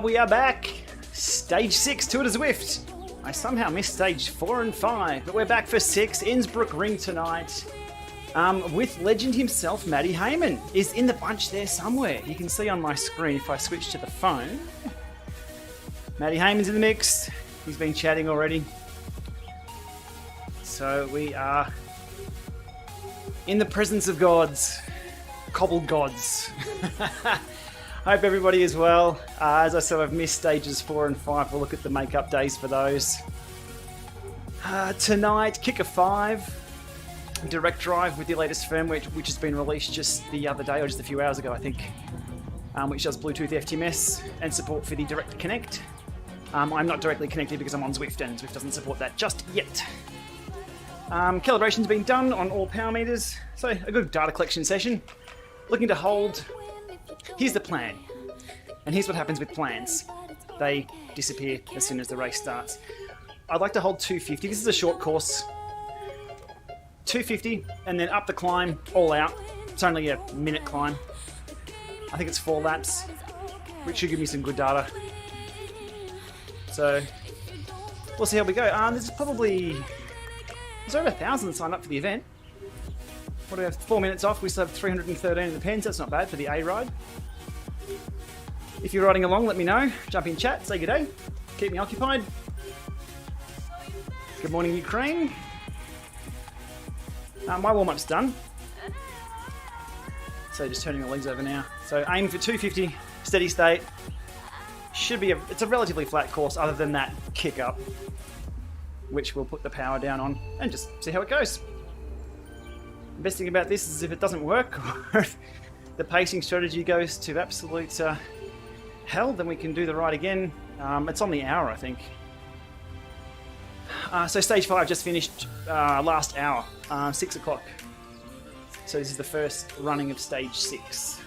We are back. Stage 6, Tour de Zwift. I somehow missed stage 4 and 5, but we're back for 6. Innsbruck Ring tonight. With legend himself, Matty Heyman is in the bunch there somewhere. You can see on my screen if I switch to the phone. Matty Heyman's in the mix. He's been chatting already. So we are in the presence of gods. Cobbled gods. Hope everybody is well. As I said, I've missed stages 4 and 5. We'll look at the makeup days for those. Tonight, kicker 5. Direct drive with the latest firmware, which has been released just the other day, or just a few hours ago, I think. Which does Bluetooth FTMS and support for the Direct Connect. I'm not directly connected because I'm on Zwift, and Zwift doesn't support that just yet. Calibration's been done on all power meters, so a good data collection session. Looking to hold. Here's the plan, and here's what happens with plans. They disappear as soon as the race starts. I'd like to hold 250. This is a short course. 250, and then up the climb, all out. It's only a minute climb. I think it's 4 laps, which should give me some good data. So, we'll see how we go. There's over 1,000 signed up for the event. What do we have? 4 minutes off. We still have 313 in the pens. That's not bad for the A ride. If you're riding along, let me know. Jump in chat, say good day. Keep me occupied. Good morning, Ukraine. My warm-up's done. So just turning the legs over now. So aim for 250, steady state. Should be it's a relatively flat course other than that kick up, which we'll put the power down on and just see how it goes. The best thing about this is if it doesn't work or if the pacing strategy goes to absolute hell, then we can do the ride again. It's on the hour, I think. So stage 5 just finished last hour, 6 o'clock. So this is the first running of stage 6.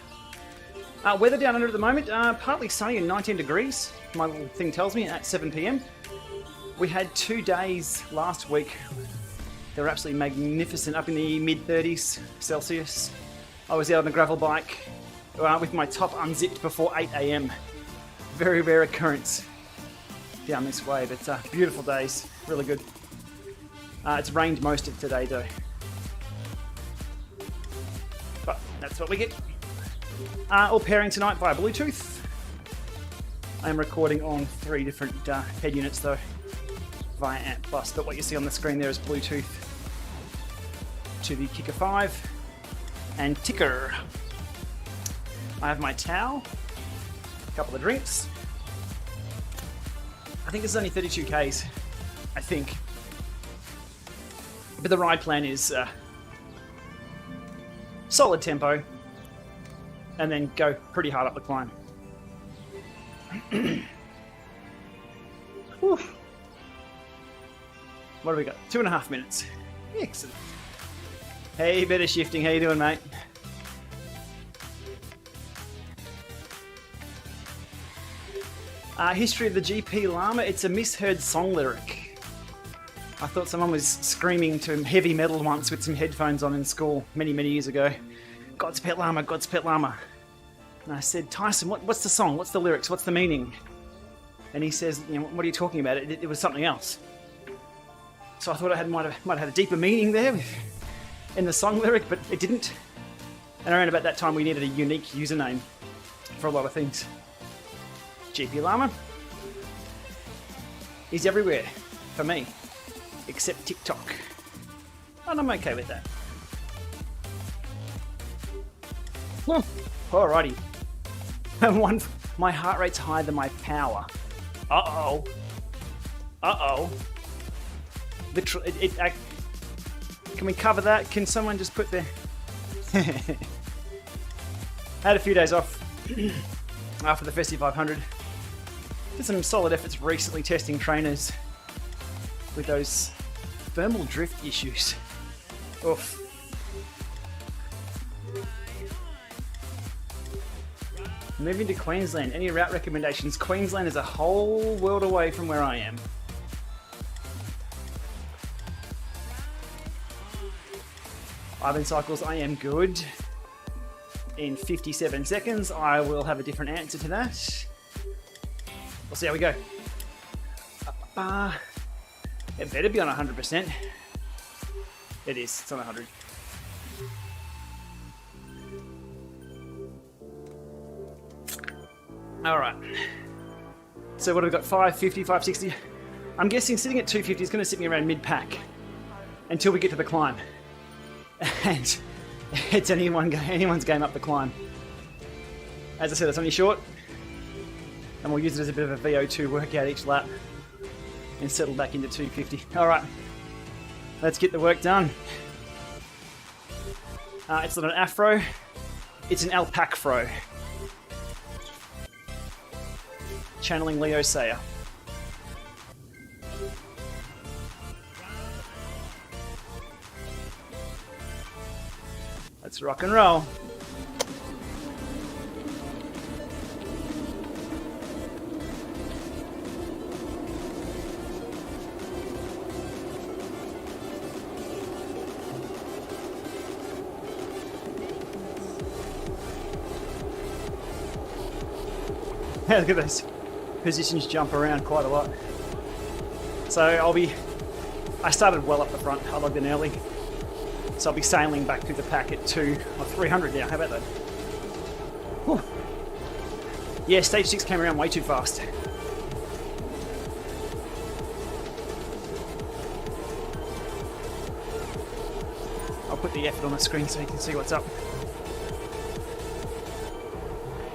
Weather down under at the moment, partly sunny and 19 degrees, my little thing tells me, at 7 PM. We had 2 days last week. They were absolutely magnificent, up in the mid-30s Celsius. I was out on a gravel bike with my top unzipped before 8 AM. Very rare occurrence down this way, but beautiful days, really good. It's rained most of today though. But that's what we get. All pairing tonight via Bluetooth. I am recording on 3 different head units though, via Amp Plus, but what you see on the screen there is Bluetooth to the Kicker 5 and Ticker. I have my towel, a couple of drinks. I think it's only 32 Ks, I think. But the ride plan is solid tempo and then go pretty hard up the climb. Whew. What do we got? 2.5 minutes. Excellent. Hey, better shifting. How you doing, mate? History of the Gplama. It's a misheard song lyric. I thought someone was screaming to heavy metal once with some headphones on in school many, many years ago. God's pet llama, God's pet llama. And I said, Tyson, what's the song? What's the lyrics? What's the meaning? And he says, you know, what are you talking about? It was something else. So I thought I might have had a deeper meaning there in the song lyric, but it didn't. And around about that time, we needed a unique username for a lot of things. Gplama is everywhere for me, except TikTok. And I'm okay with that. Alrighty. My heart rate's higher than my power. Uh-oh. Uh-oh. Can we cover that? Can someone just put the... Had a few days off after the Festi 500. Did some solid efforts recently testing trainers with those thermal drift issues. Oof. Moving to Queensland. Any route recommendations? Queensland is a whole world away from where I am. Ivan Cycles, I am good. In 57 seconds, I will have a different answer to that. We'll see how we go. It better be on 100%. It is. It's on 100. All right. So what have we got? 550, 560. I'm guessing sitting at 250 is going to sit me around mid-pack until we get to the climb. And it's anyone's game up the climb. As I said, it's only short. And we'll use it as a bit of a VO2 workout each lap and settle back into 250. All right, let's get the work done. It's not an afro, it's an alpaca fro. Channeling Leo Sayer. Let's rock and roll. Look at those positions jump around quite a lot. So I started well up the front. I logged in early. So I'll be sailing back through the pack at 300 now. How about that? Whew. Yeah, stage 6 came around way too fast. I'll put the effort on the screen so you can see what's up.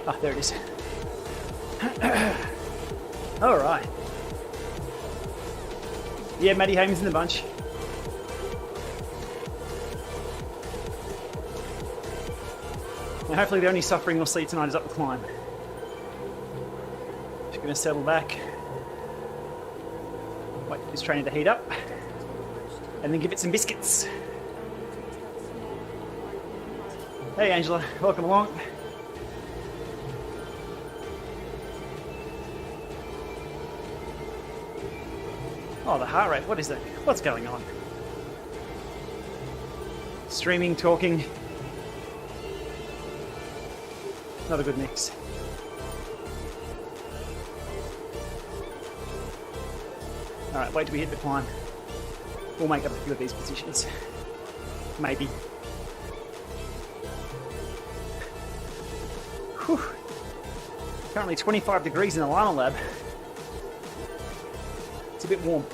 Ah, there it is. All right. Yeah, Matty Hayman's in the bunch. Now hopefully the only suffering we'll see tonight is up the climb. Just going to settle back. Wait for this training to heat up. And then give it some biscuits. Hey Angela, welcome along. Oh, the heart rate, what is that? What's going on? Streaming, talking. Not a good mix. Alright, wait till we hit the climb. We'll make up a few of these positions. Maybe. Whew. Currently 25 degrees in the Lama lab. It's a bit warm.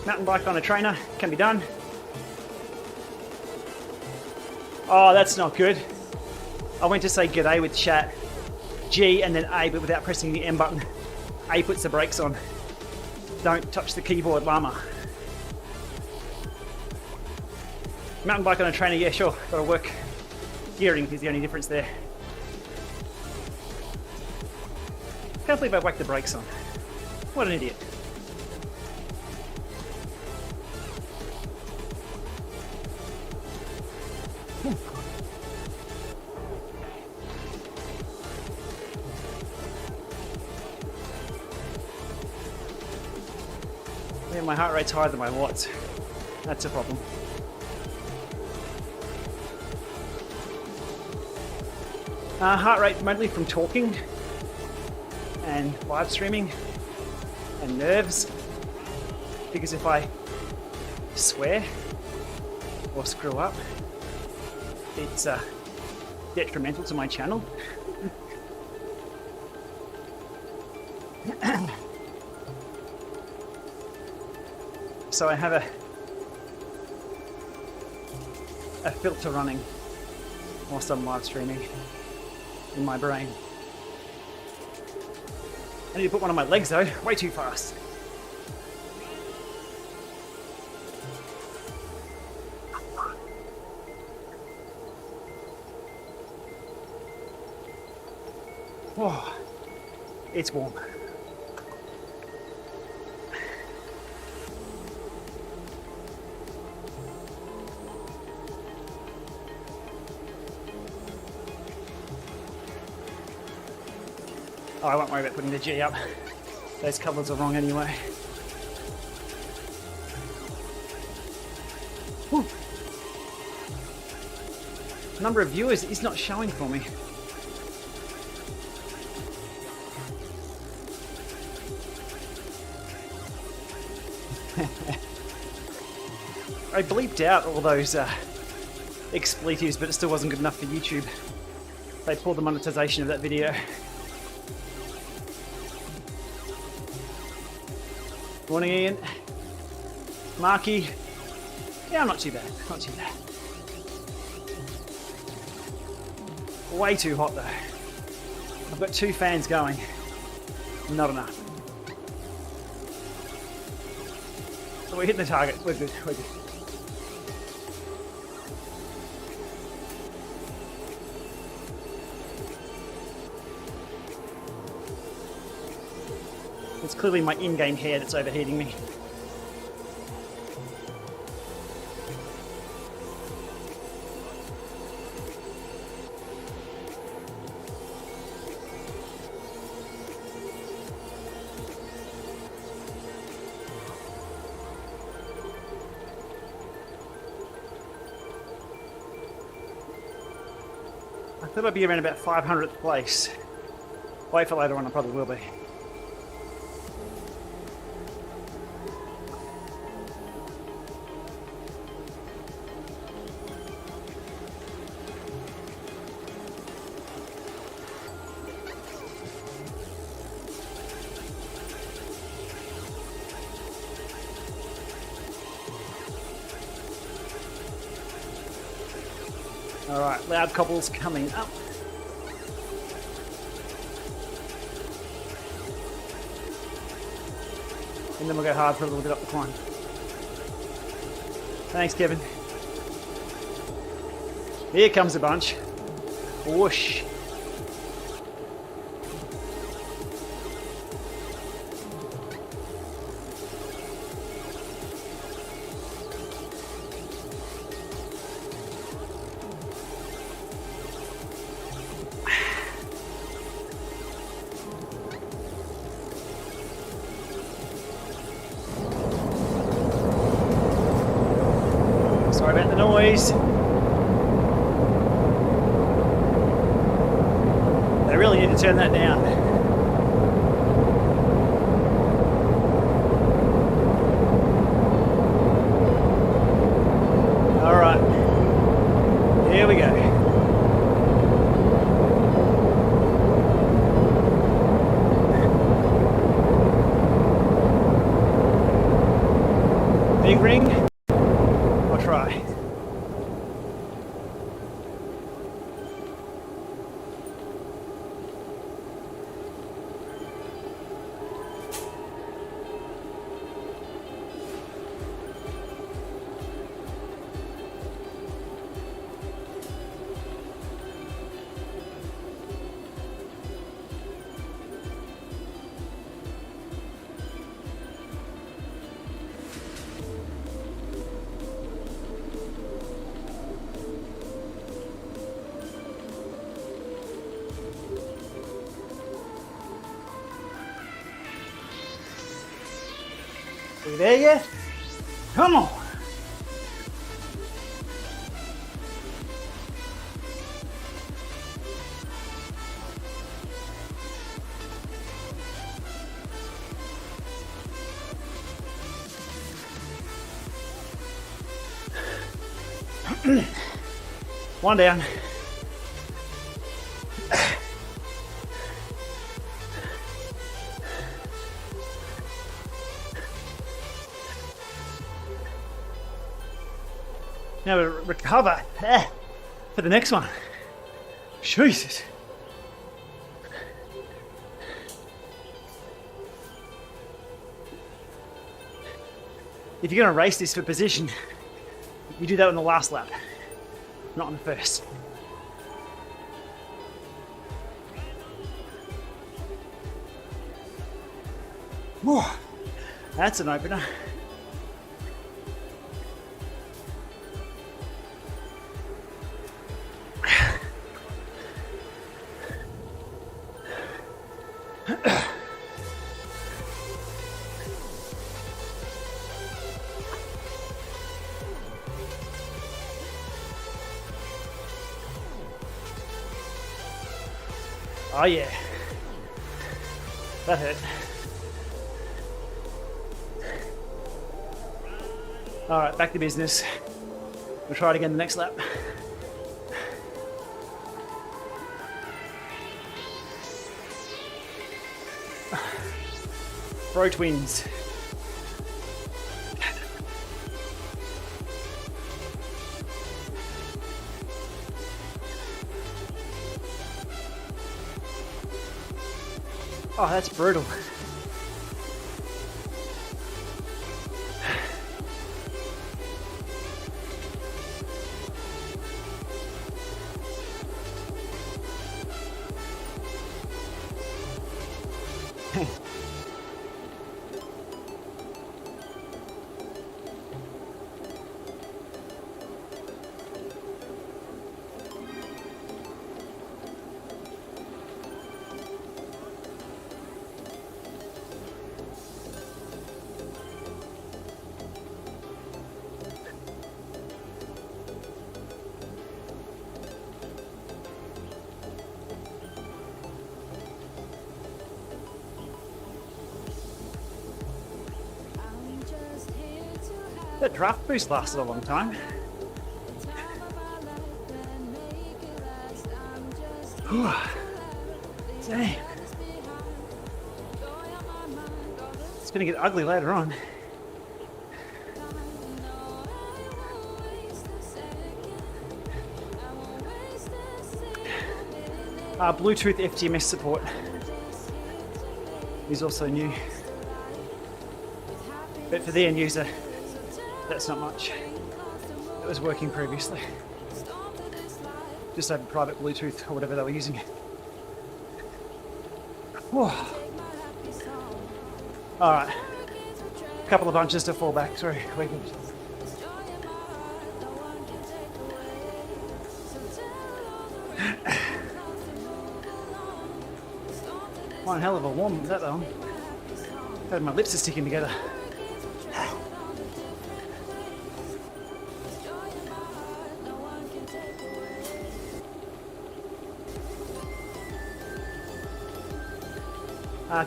Mountain bike on a trainer can be done. Oh, that's not good. I went to say g'day with chat, G and then A, but without pressing the M button. A puts the brakes on. Don't touch the keyboard, Lama. Mountain bike on a trainer, yeah, sure. Gotta work. Gearing is the only difference there. Can't believe I whacked the brakes on. What an idiot. Yeah, my heart rate's higher than my watts. That's a problem. Heart rate mainly from talking and live streaming and nerves, because if I swear or screw up, it's detrimental to my channel. So I have a filter running whilst I'm live streaming in my brain. I need to put one on my legs though, way too fast. Oh, it's warm. Oh, I won't worry about putting the G up. Those colours are wrong anyway. Whew. Number of viewers is not showing for me. I bleeped out all those expletives, but it still wasn't good enough for YouTube. They pulled the monetization of that video. Morning, Ian. Marky. Yeah, I'm not too bad. Not too bad. Way too hot though. I've got 2 fans going. Not enough. We're hitting the target. We're good. We're good. It's clearly my in-game hair that's overheating me. I thought I'd be around about 500th place. Wait for later on, I probably will be. Alright, loud cobbles coming up. And then we'll go hard for a little bit up the climb. Thanks, Kevin. Here comes a bunch. Whoosh. Sorry about the noise. They really need to turn that down. All right, here we go. Big ring. I'll try. Are you there yet? Come on! One down. Now we recover for the next one. Jesus. If you're going to race this for position, you do that on the last lap, not on the first. Whoa, that's an opener. Oh yeah, that hurt. All right, back to business. We'll try it again the next lap. Bro twins. Oh, that's brutal. That draft boost lasted a long time. Dang. It's gonna get ugly later on. Bluetooth FTMS support is also new, but for the end user, that's not much. It was working previously. Just over private Bluetooth or whatever they were using. Whew. All right, a couple of bunches to fall back through. One hell of a warm that though. My lips are sticking together.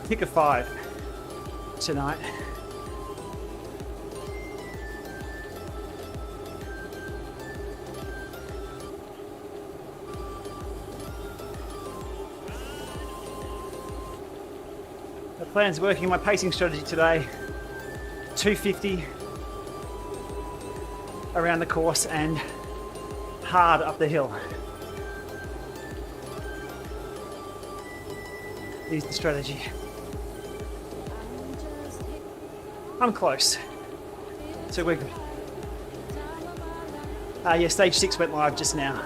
Kick of 5 tonight. The plan's working. My pacing strategy today: 250 around the course and hard up the hill. Is the strategy. I'm close. So we're good. Yeah, stage 6 went live just now.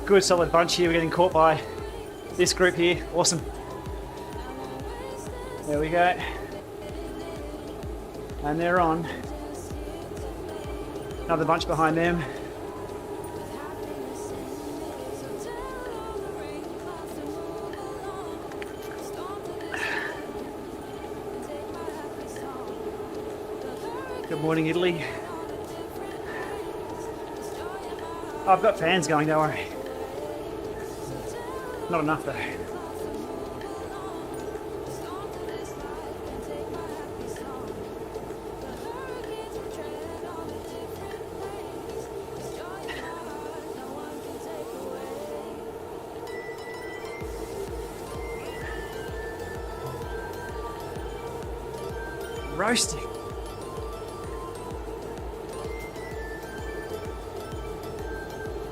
Good solid bunch here. We're getting caught by this group here. Awesome. There we go. And they're on. Another bunch behind them. Good morning, Italy. I've got fans going, don't worry. Not enough though. Roasting.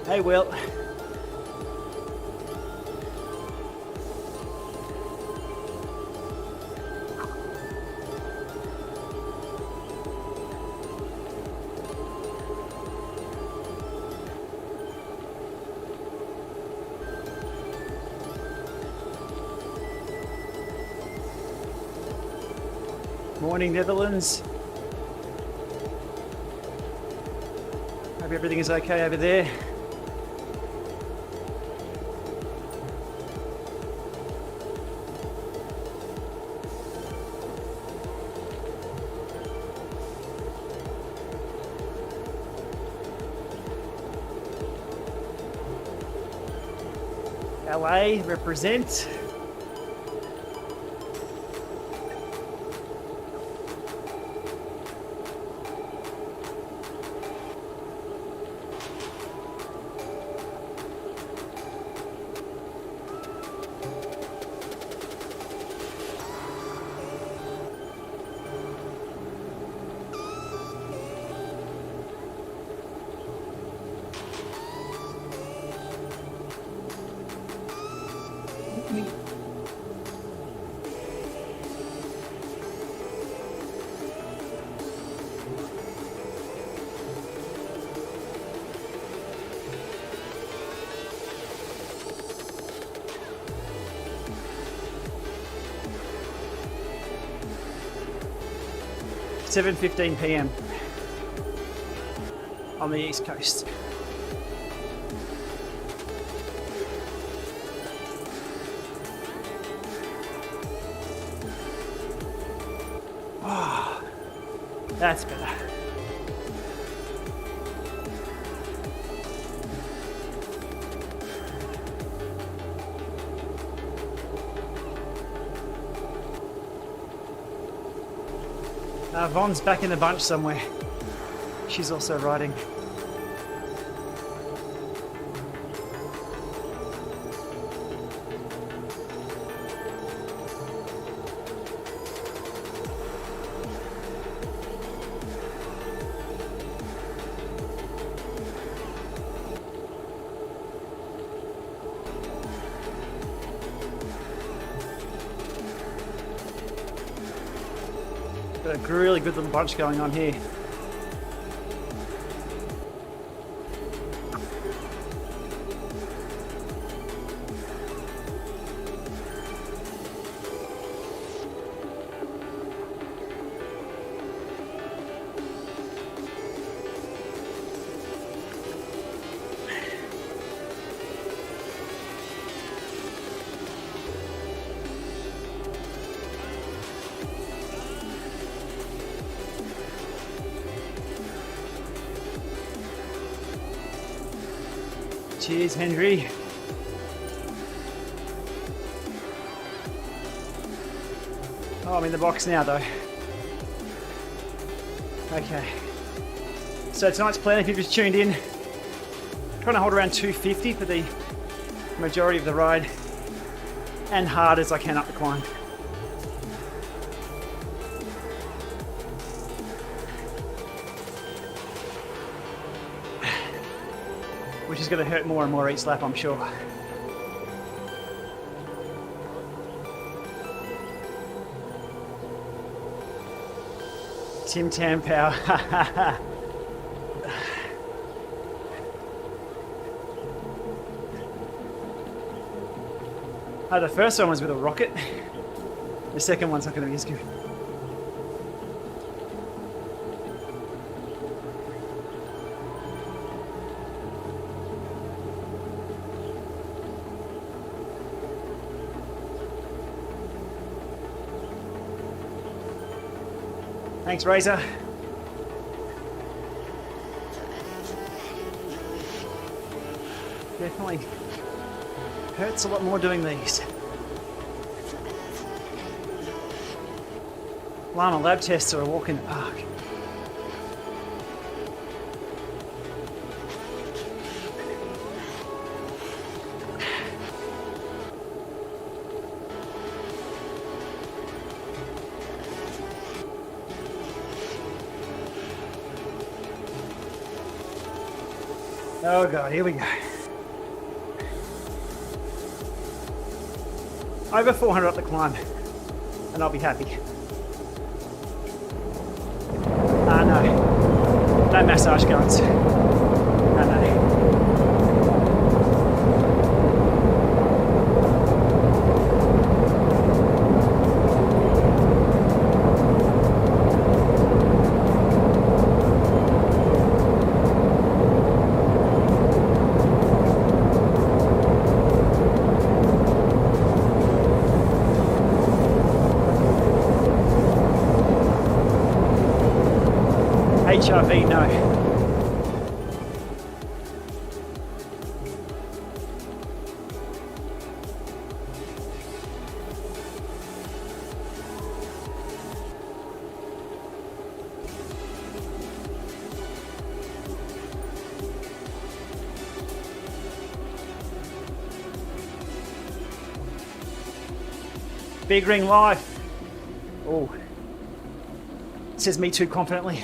Hey, Will. Morning, Netherlands. Hope everything is okay over there. LA represent. $7:15 p.m. on the East Coast. Oh, that's better. Von's back in the bunch somewhere. She's also riding. Got a really good little bunch going on here. Cheers, Henry. Oh, I'm in the box now, though. Okay. So tonight's plan, if you've just tuned in, trying to hold around 250 for the majority of the ride, and hard as I can up the climb. Which is going to hurt more and more each lap, I'm sure. Tim Tam Power. The first one was with a rocket. The second one's not going to be as good. Thanks, Razor. Definitely hurts a lot more doing these. Lama lab tests are a walk in the park. Oh God, here we go. Over 400 up the climb, and I'll be happy. No massage guns. No. HRV, no. Big ring life. Oh. Says me too confidently.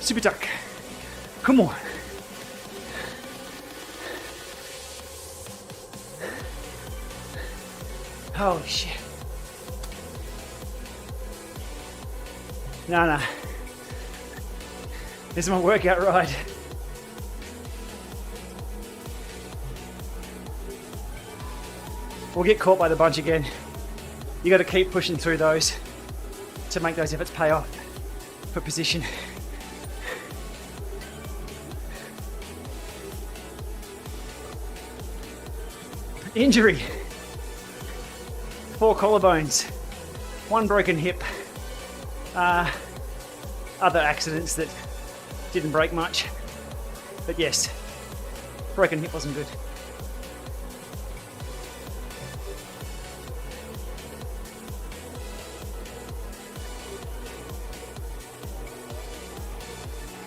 Super duck. Come on. Holy shit. No. This is my workout ride. We'll get caught by the bunch again. You got to keep pushing through those to make those efforts pay off for position. Injury. 4 collarbones, 1 broken hip, other accidents that didn't break much, but yes, broken hip wasn't good.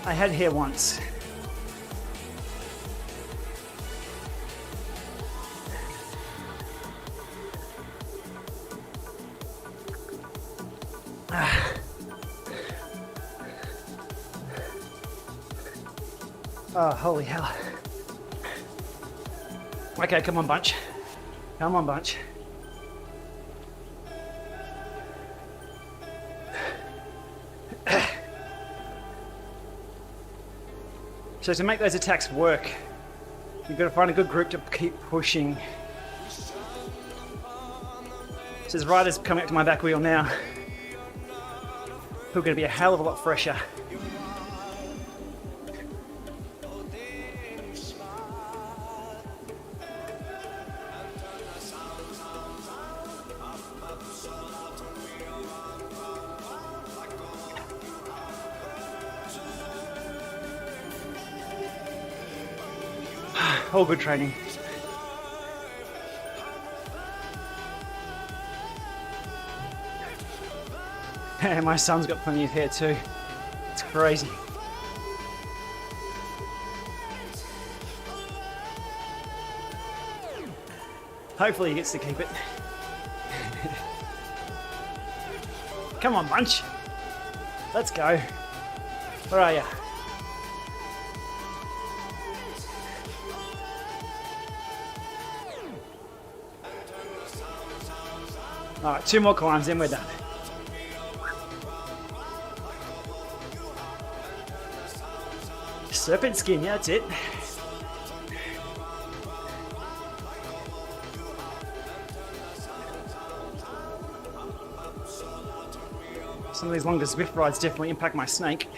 I had hair once. Oh, holy hell. Okay, come on, bunch. Come on, bunch. So to make those attacks work, you've got to find a good group to keep pushing. So there's riders coming up to my back wheel now who are going to be a hell of a lot fresher. All good training. And my son's got plenty of hair too. It's crazy. Hopefully he gets to keep it. Come on, bunch. Let's go. Where are you? All right, 2 more climbs, then we're done. Serpent skin, yeah, that's it. Some of these longer Zwift rides definitely impact my snake.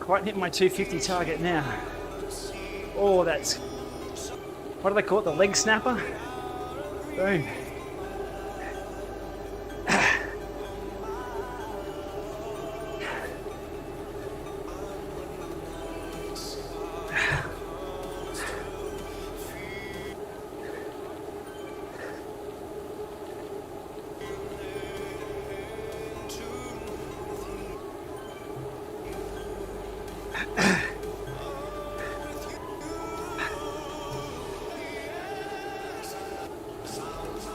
Quite hitting my 250 target now. Oh, that's... what do they call it? The leg snapper? Boom.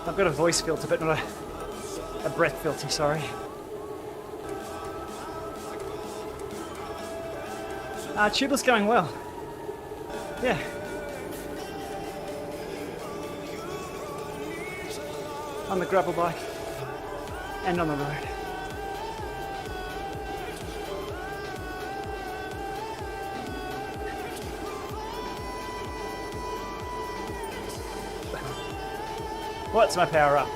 I've got a voice filter, but not a breath filter, sorry. Tubeless going well. Yeah. On the gravel bike and on the road. What's my power up?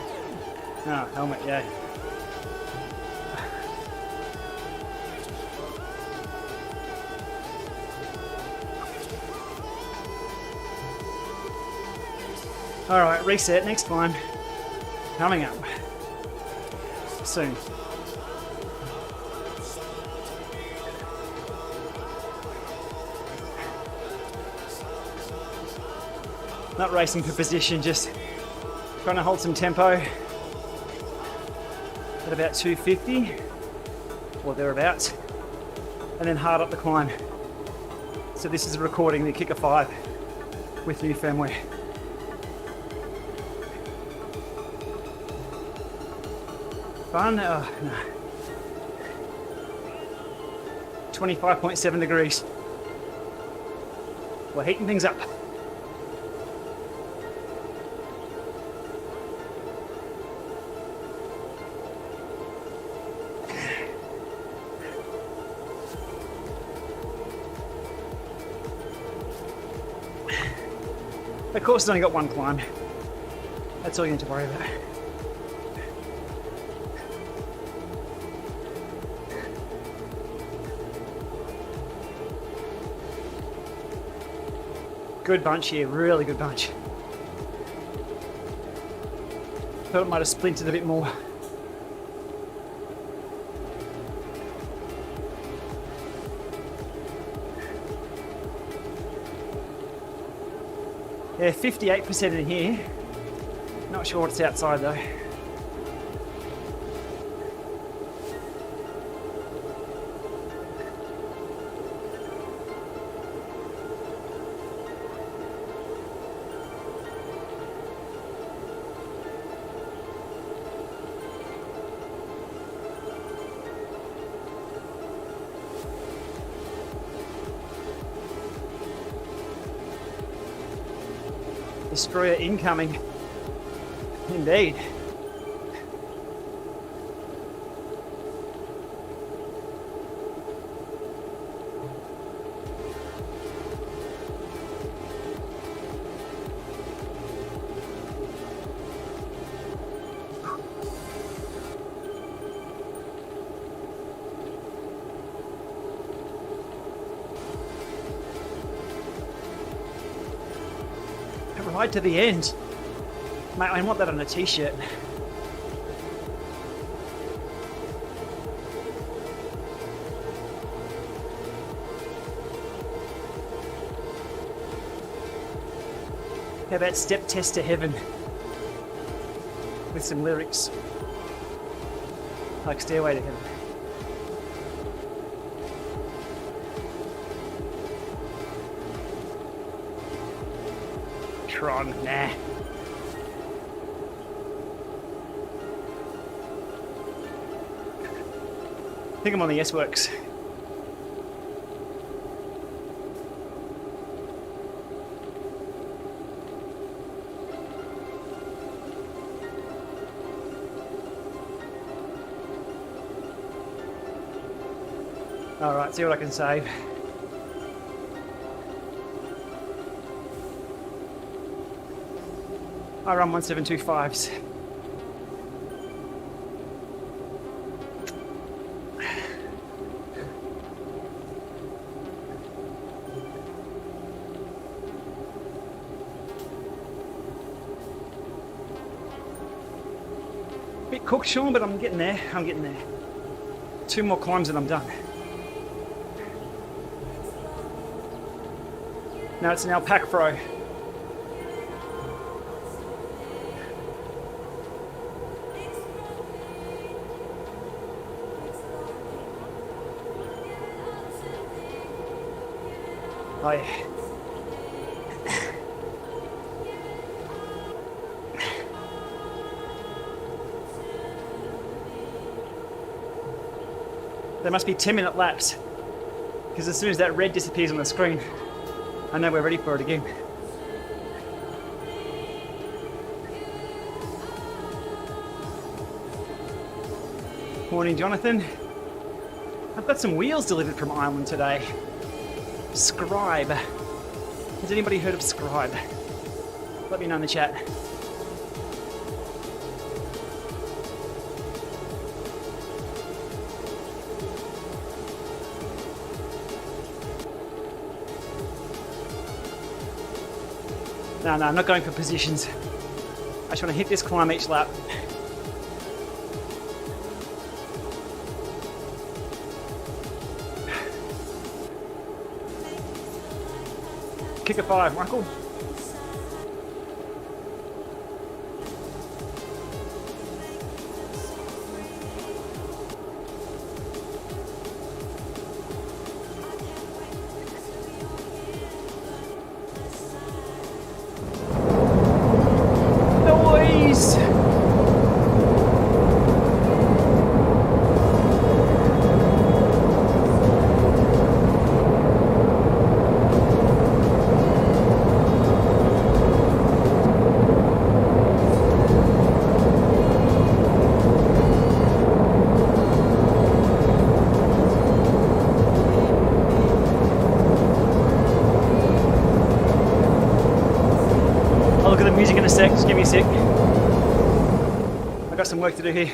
Oh, helmet, yeah. Alright, reset, next climb. Coming up. Soon. Not racing for position, just trying to hold some tempo at about 250 or thereabouts, and then hard up the climb. So this is a recording the Kicker 5 with new firmware. Fun? Oh, no. 25.7 degrees. We're heating things up. Of course, it's only got one climb. That's all you need to worry about. Good bunch here, really good bunch. Thought it might have splintered a bit more. Yeah, 58% in here. Not sure what's outside though. Destroyer incoming. Indeed. Right to the end. Mate, I want that on a t-shirt. How about Step Test to Heaven? With some lyrics. Like Stairway to Heaven. Tron, nah. I think I'm on the S-Works. Alright, see what I can save. I run 1725s. Bit cooked, Sean, but I'm getting there. I'm getting there. 2 more climbs and I'm done. Now it's an Alpaca Pro. Oh yeah. There must be 10-minute laps, because as soon as that red disappears on the screen, I know we're ready for it again. Morning, Jonathan. I've got some wheels delivered from Ireland today. Scribe. Has anybody heard of Scribe? Let me know in the chat. No, I'm not going for positions. I just want to hit this climb each lap. Kick a 5, Michael. Noise! Music in a sec, just give me a sec. I've got some work to do here.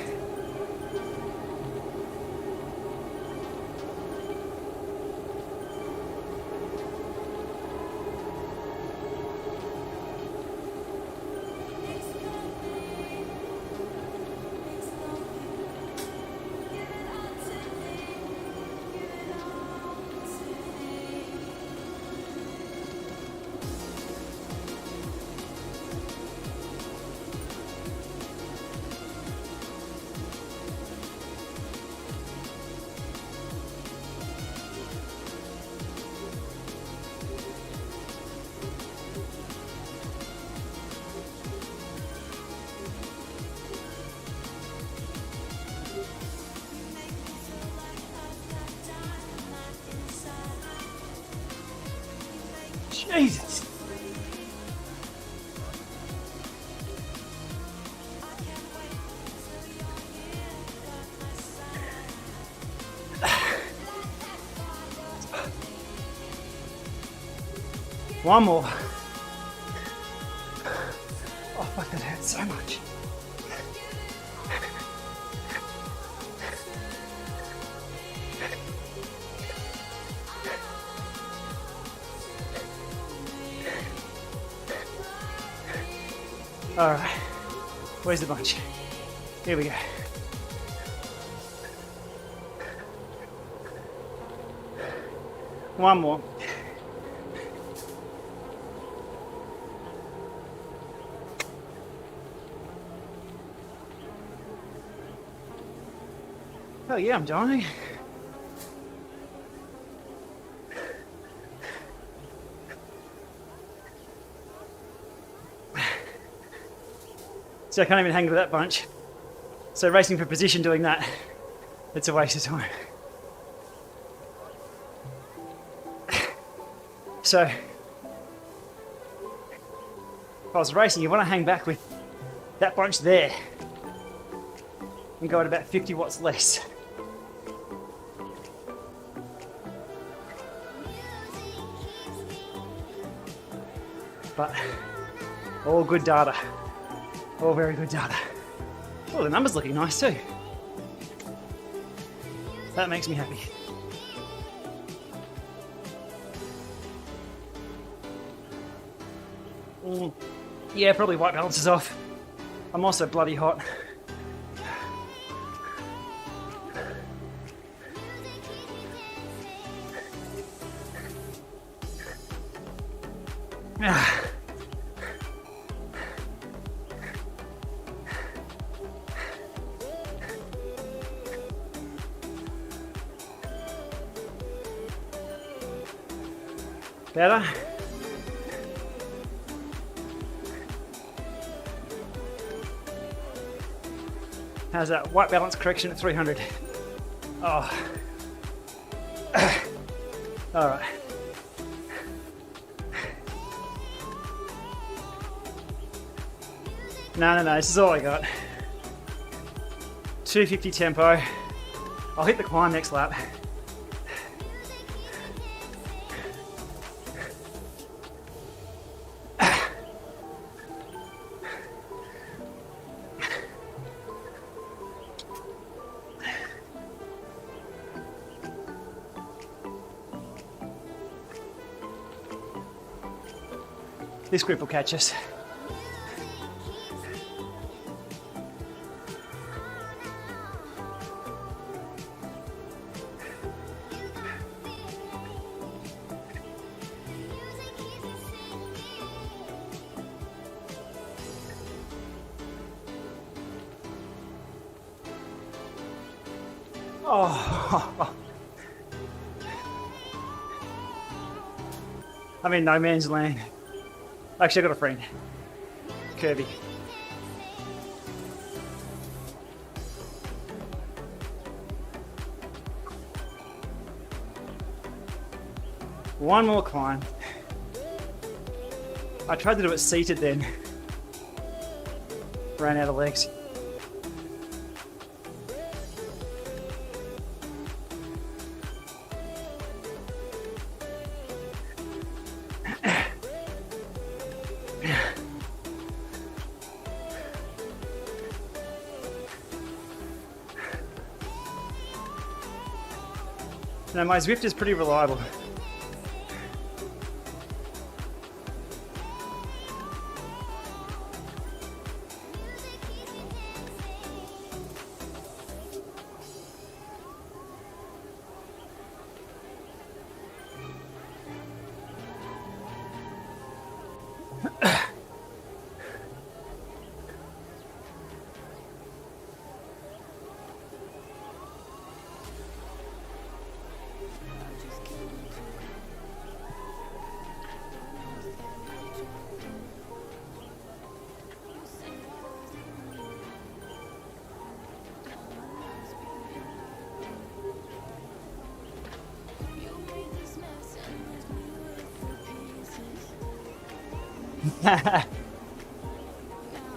Jesus. One more. Oh fuck, that hurts so much. All right, where's the bunch? Here we go. One more. Oh yeah, I'm dying. So I can't even hang with that bunch. So racing for position doing that, it's a waste of time. So, if I was racing, you want to hang back with that bunch there and go at about 50 watts less. But all good data. All very good data. Oh, the number's looking nice too. That makes me happy. Yeah, probably white balance is off. I'm also bloody hot. Better? How's that? White balance correction at 300. Oh, All right. No, this is all I got. 250 tempo. I'll hit the climb next lap. This grip will catch us. Oh, I'm in no man's land. Actually, I got a friend, Kirby. One more climb. I tried to do it seated then. Ran out of legs. No, my Zwift is pretty reliable.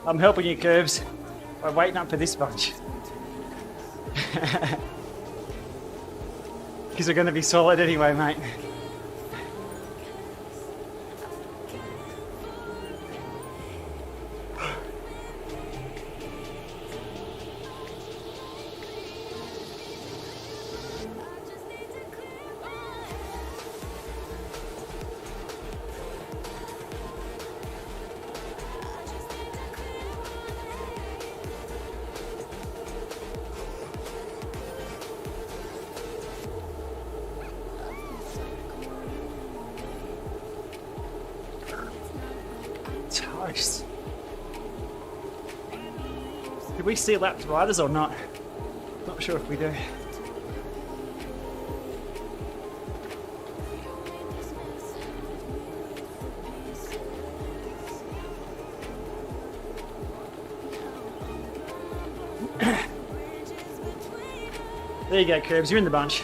I'm helping you, Curves, by waiting up for this bunch. Because we're going to be solid anyway, mate. Toast. Did we see lapped riders or not? Not sure if we do. There you go, Curbs, you're in the bunch.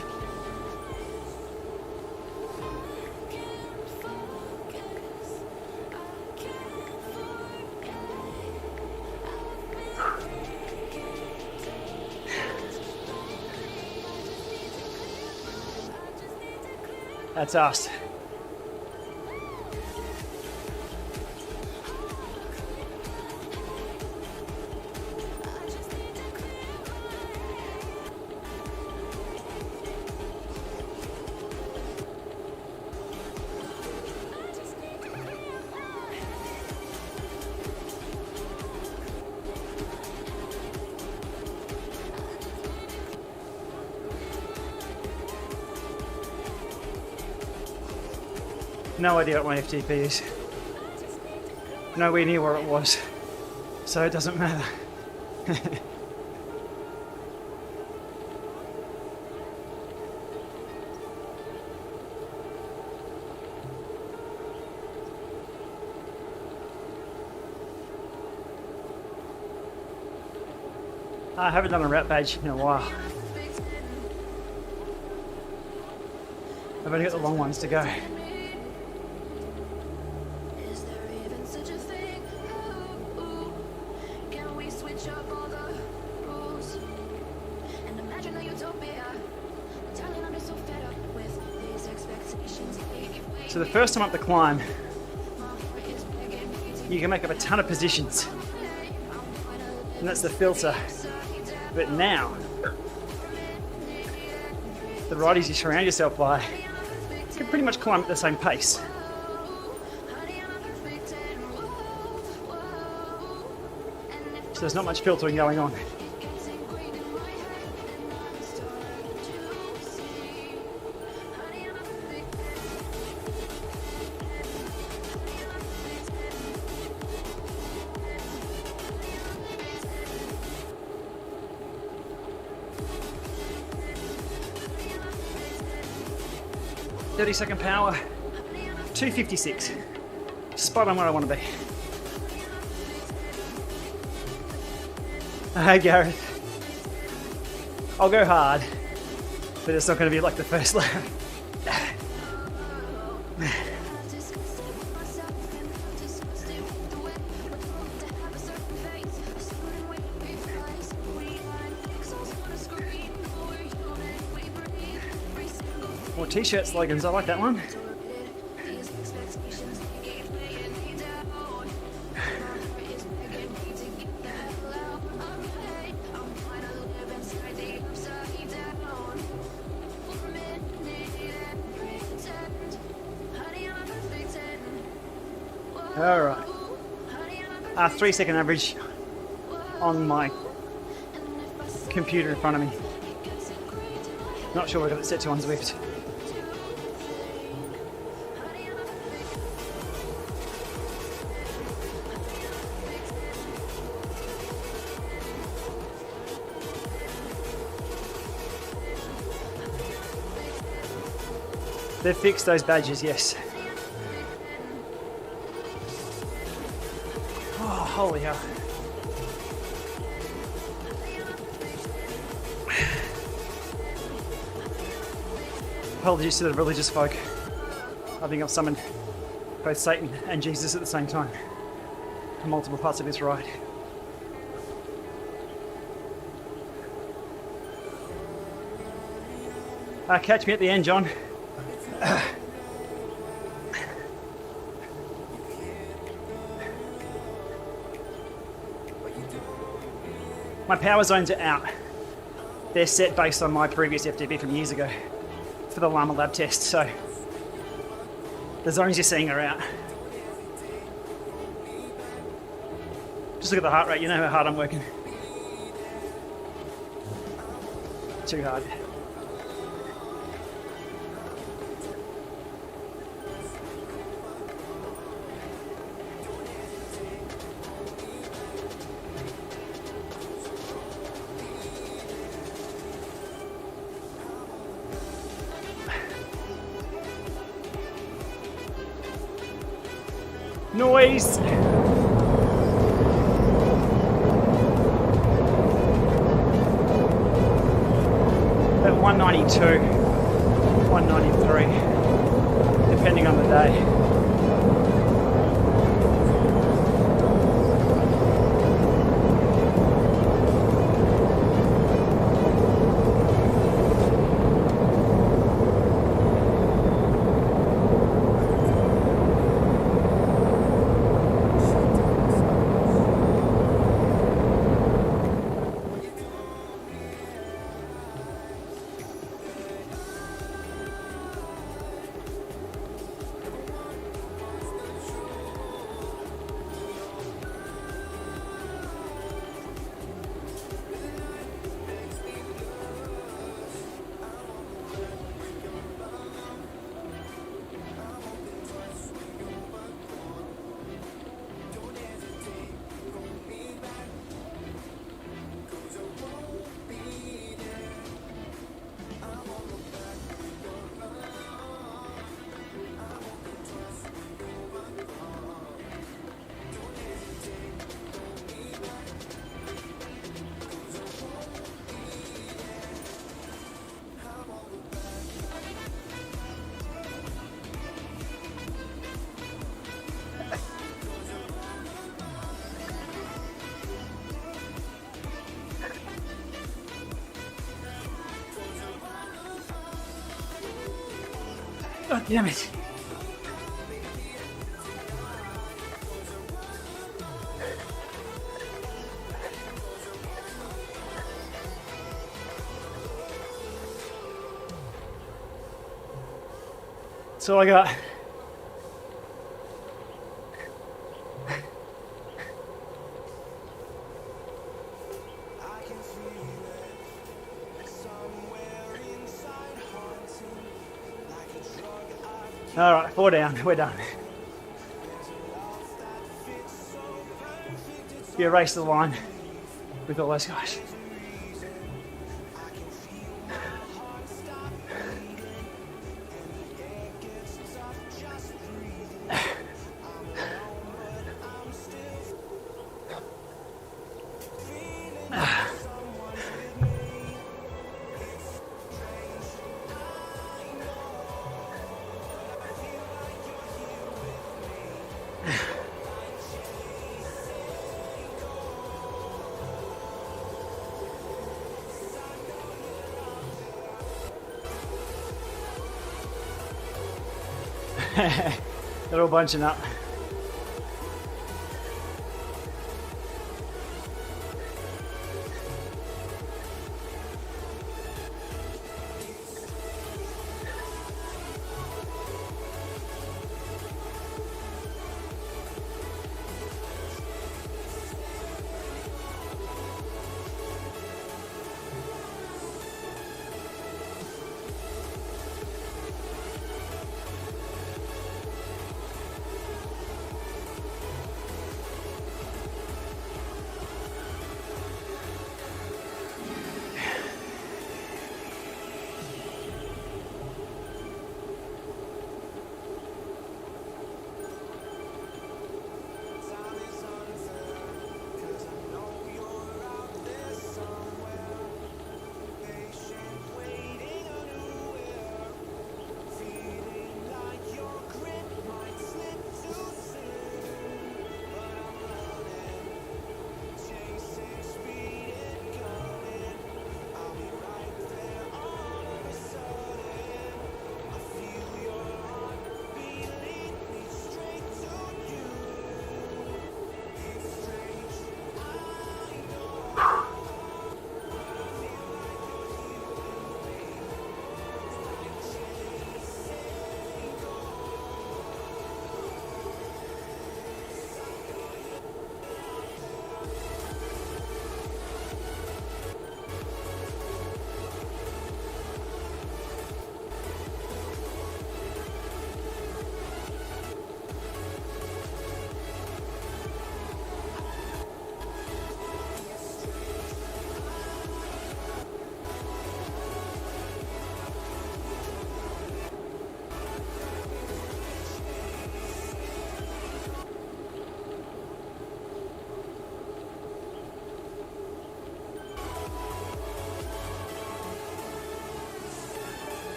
That's us. No idea what my FTP is. Nowhere near where it was, so it doesn't matter. I haven't done a rap page in a while. I've only got the long ones to go. So the first time up the climb, you can make up a ton of positions, and that's the filter. But now, the riders you surround yourself by can pretty much climb at the same pace. So there's not much filtering going on. .30-second power, 2:56. Spot on where I want to be. Hey Gareth. I'll go hard, but it's not going to be like the first lap. More t-shirt slogans, I like that one. All right. 3-second average on my computer in front of me. Not sure we've got it set to on Zwift. They've fixed those badges, yes. Oh, holy hell. Apologies to the religious folk. I think I've summoned both Satan and Jesus at the same time for multiple parts of this ride. Catch me at the end, John. My power zones are out. They're set based on my previous FTP from years ago for the Lama lab test, so the zones you're seeing are out. Just look at the heart rate, you know how hard I'm working. Too hard. Noise! At 192, 193, depending on the day. Damn it. That's all I got. All right, 4 down. We're done. Be a race to the line with all those guys. They're all bunching up.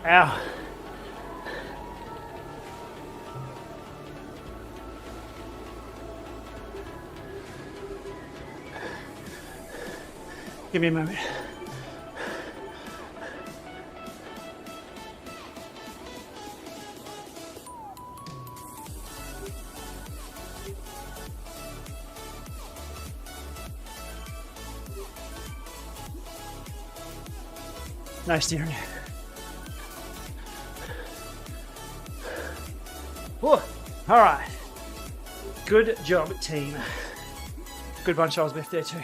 Ow. Give me a moment. No steering. Whoa. All right. Good job, team. Good bunch I was with there too.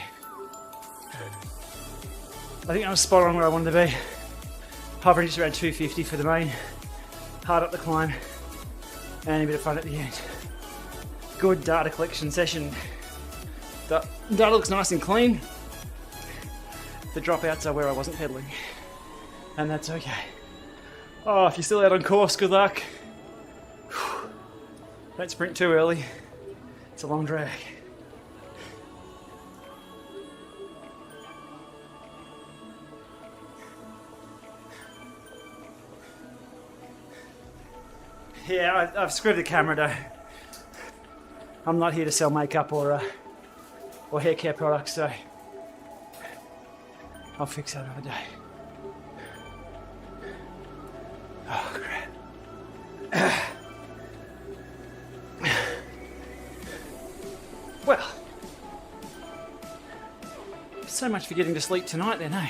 I think I was spot on where I wanted to be. Hovering just around 250 for the main. Hard up the climb. And a bit of fun at the end. Good data collection session. The data looks nice and clean. The dropouts are where I wasn't pedaling. And that's okay. Oh, if you're still out on course, good luck. Don't sprint too early. It's a long drag. Yeah, I've screwed the camera though. I'm not here to sell makeup or hair care products, so I'll fix that another day. Oh crap. Well, so much for getting to sleep tonight then, eh?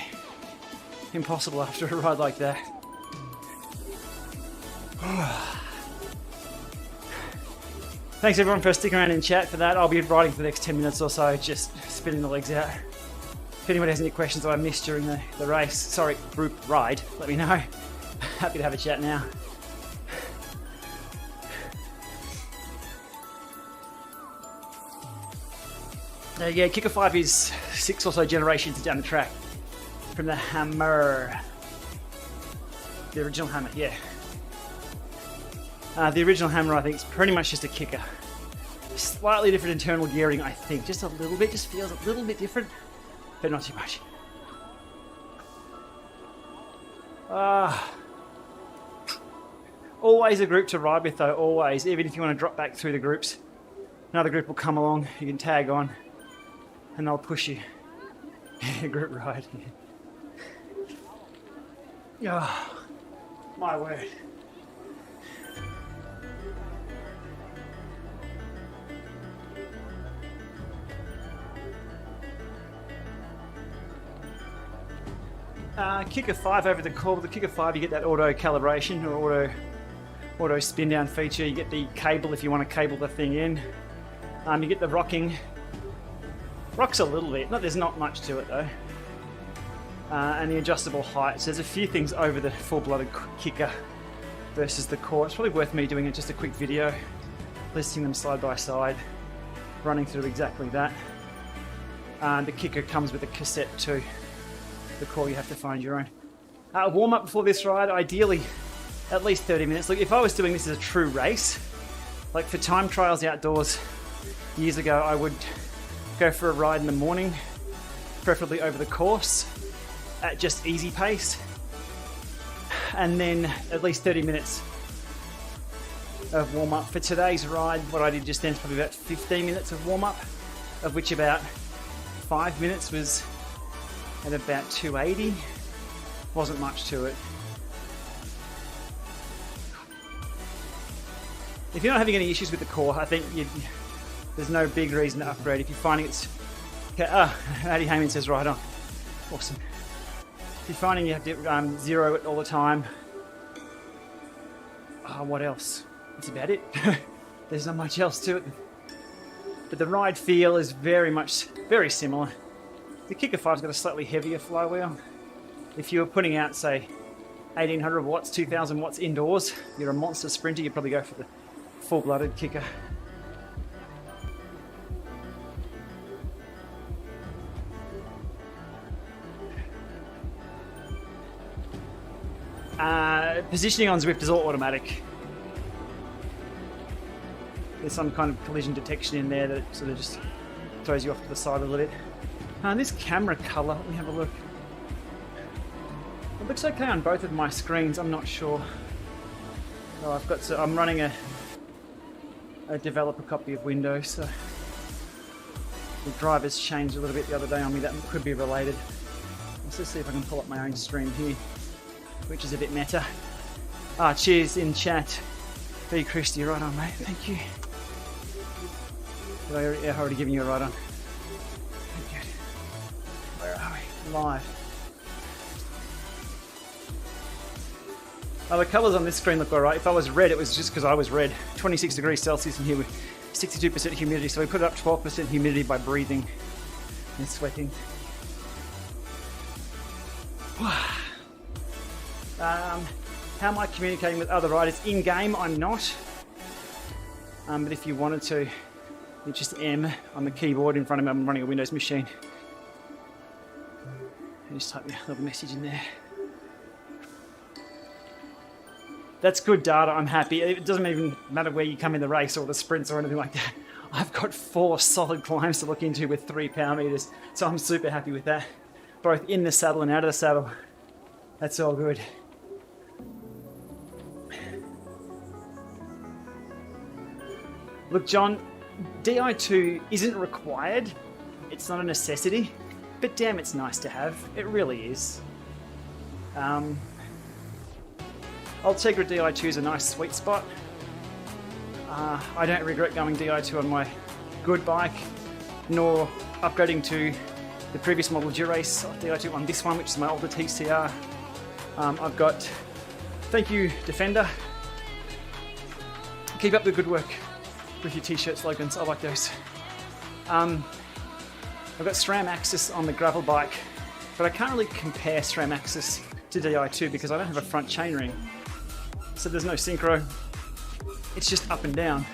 Impossible after a ride like that. Thanks everyone for sticking around in chat for that. I'll be riding for the next 10 minutes or so, just spinning the legs out. If anyone has any questions that I missed during the race, sorry, group ride, let me know. Happy to have a chat now. Yeah, Kicker 5 is 6 or so generations down the track from the Hammer. The original Hammer, yeah. The original Hammer, I think, is pretty much just a kicker. Slightly different internal gearing, I think. Just a little bit, just feels a little bit different, but not too much. Always a group to ride with though, always. Even if you want to drop back through the groups, another group will come along, you can tag on, and they'll push you. Group ride. Oh, my word. Kicker 5 over the core. With the Kicker 5 you get that auto calibration or auto spin down feature. You get the cable if you want to cable the thing in. You get the rocking. Rocks a little bit. There's not much to it though. And the adjustable heights. There's a few things over the full-blooded kicker versus the core. It's probably worth me doing just a quick video, listing them side by side, running through exactly that. The kicker comes with a cassette too. The core you have to find your own. Warm up before this ride, ideally at least 30 minutes. Look, if I was doing this as a true race, like for time trials outdoors years ago, I would go for a ride in the morning, preferably over the course at just easy pace, and then at least 30 minutes of warm up. For today's ride, what I did just then is probably about 15 minutes of warm up, of which about 5 minutes was at about 280. Wasn't much to it. If you're not having any issues with the core, I think there's no big reason to upgrade. If you're finding it's... Addy Heyman says right on. Awesome. If you're finding you have to zero it all the time, what else? That's about it. There's not much else to it. But the ride feel is very similar. The Kicker 5's got a slightly heavier flywheel. If you were putting out, say, 1800 watts, 2000 watts indoors, you're a monster sprinter, you'd probably go for the full-blooded kicker. Positioning on Zwift is all automatic. There's some kind of collision detection in there that sort of just throws you off to the side a little bit. This camera colour, let me have a look. It looks okay on both of my screens, I'm not sure. Oh, I'm running a developer copy of Windows, so the drivers changed a little bit the other day on me. That could be related. Let's just see if I can pull up my own stream here, which is a bit meta. Cheers in chat. B. Christie, right on, mate. Thank you. I've already given you a right on. Where are we? Live. Oh, the colours on this screen look alright. If I was red, it was just because I was red. 26 degrees Celsius in here with 62% humidity, so we put it up to 12% humidity by breathing and sweating. How am I communicating with other riders? In-game, I'm not. But if you wanted to, you just M on the keyboard in front of me. I'm running a Windows machine. And just type a little message in there. That's good data, I'm happy. It doesn't even matter where you come in the race or the sprints or anything like that. I've got 4 solid climbs to look into with 3 power meters, so I'm super happy with that. Both in the saddle and out of the saddle. That's all good. Look, John, Di2 isn't required. It's not a necessity, but damn, it's nice to have. It really is. Ultegra Di2 is a nice sweet spot. I don't regret going Di2 on my good bike, nor upgrading to the previous model Durace Di2 on this one, which is my older TCR. I've got, thank you Defender. Keep up the good work with your t-shirt slogans, I like those. I've got SRAM Axis on the gravel bike, but I can't really compare SRAM Axis to Di2 because I don't have a front chainring. So there's no synchro, it's just up and down.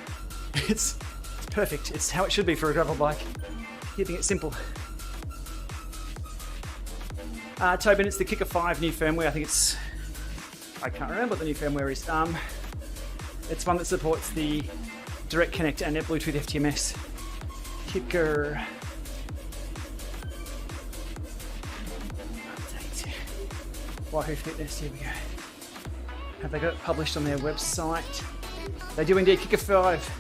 It's perfect, it's how it should be for a gravel bike, keeping it simple. Tobin, it's the Kicker 5 new firmware. I can't remember what the new firmware is. It's one that supports the Direct Connect and Bluetooth FTMS. Kicker. Update. Wahoo Fitness, here we go. Have they got it published on their website? They do indeed. Kicker 5,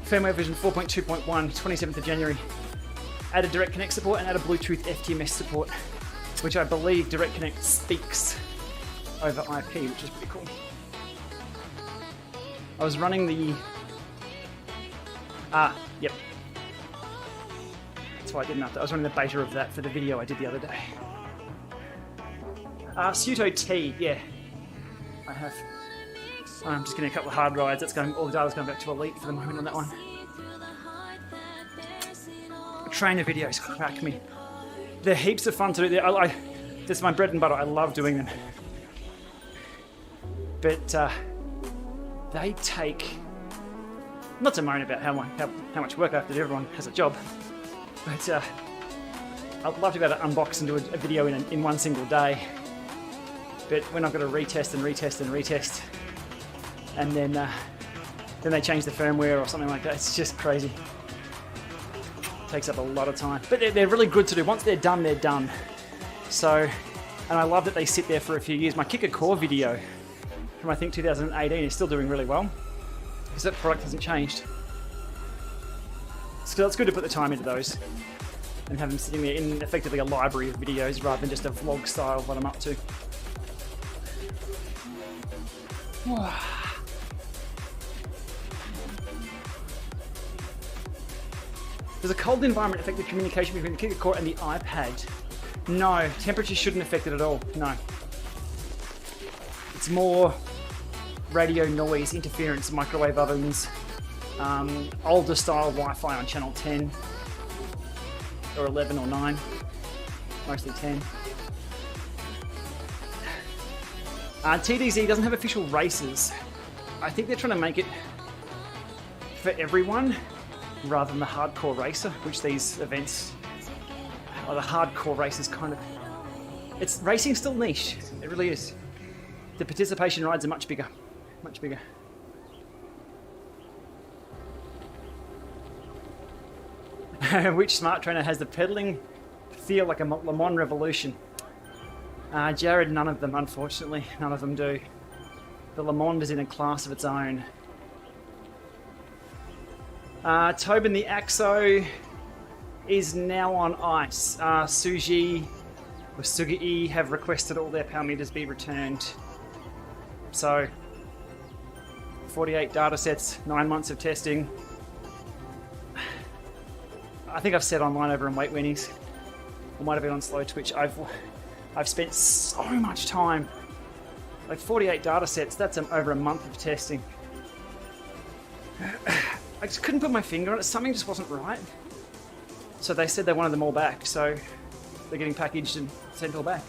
firmware version 4.2.1, 27th of January. Added Direct Connect support and added Bluetooth FTMS support, which I believe Direct Connect speaks over IP, which is pretty cool. I was running the... yep. That's why I didn't update. I was running the beta of that for the video I did the other day. Suto T, yeah. I have. I'm just getting a couple of hard rides. That's going. All the data's going back to Elite for the moment on that one. Trainer videos crack me. They're heaps of fun to do. This is my bread and butter. I love doing them. But they take. Not to moan about how much work I have to do. Everyone has a job. But I'd love to be able to unbox and do a video in one single day. But when I've got to retest and retest and retest, and then they change the firmware or something like that, it's just crazy. It takes up a lot of time. But they're really good to do. Once they're done, they're done. So, and I love that they sit there for a few years. My Kicker Core video from I think 2018 is still doing really well because that product hasn't changed. So it's good to put the time into those and have them sitting there in effectively a library of videos rather than just a vlog style of what I'm up to. Does a cold environment affect the communication between the Kicker Core and the iPad? No, temperature shouldn't affect it at all, no. It's more radio noise, interference, microwave ovens, older style Wi-Fi on channel 10 or 11 or 9, mostly 10. TDZ doesn't have official races. I think they're trying to make it for everyone rather than the hardcore racer, which these events, or the hardcore races kind of... It's racing's still niche, it really is. The participation rides are much bigger, much bigger. Which smart trainer has the pedaling feel like a Le Mans Revolution? Jared, none of them, unfortunately. None of them do. The Le Mans is in a class of its own. Tobin, the Axo is now on ice. Sugi or Sugi have requested all their power meters be returned. So, 48 data sets, 9 months of testing. I think I've said online over in Weight Weenies. I might have been on Slow Twitch. I've spent so much time Like 48 data sets, that's over a month of testing. I just couldn't put my finger on it. Something just wasn't right. So they said they wanted them all back. So they're getting packaged and sent all back.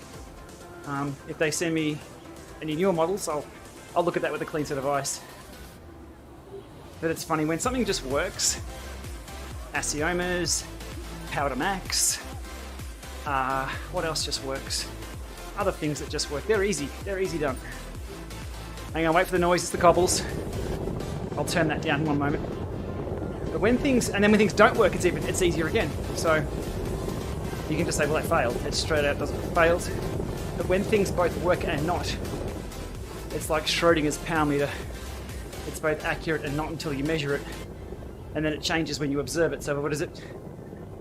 If they send me any newer models, I'll look at that with a clean set of eyes. But it's funny, when something just works, Aciomas, Powder Max, what else just works? Other things that just work. They're easy done. Hang on, wait for the noise, it's the cobbles. I'll turn that down in one moment. But when things don't work, it's easier again. So you can just say, well, they failed. It's straight out, doesn't failed. But when things both work and not, it's like Schrodinger's power meter. It's both accurate and not until you measure it. And then it changes when you observe it. So what is it?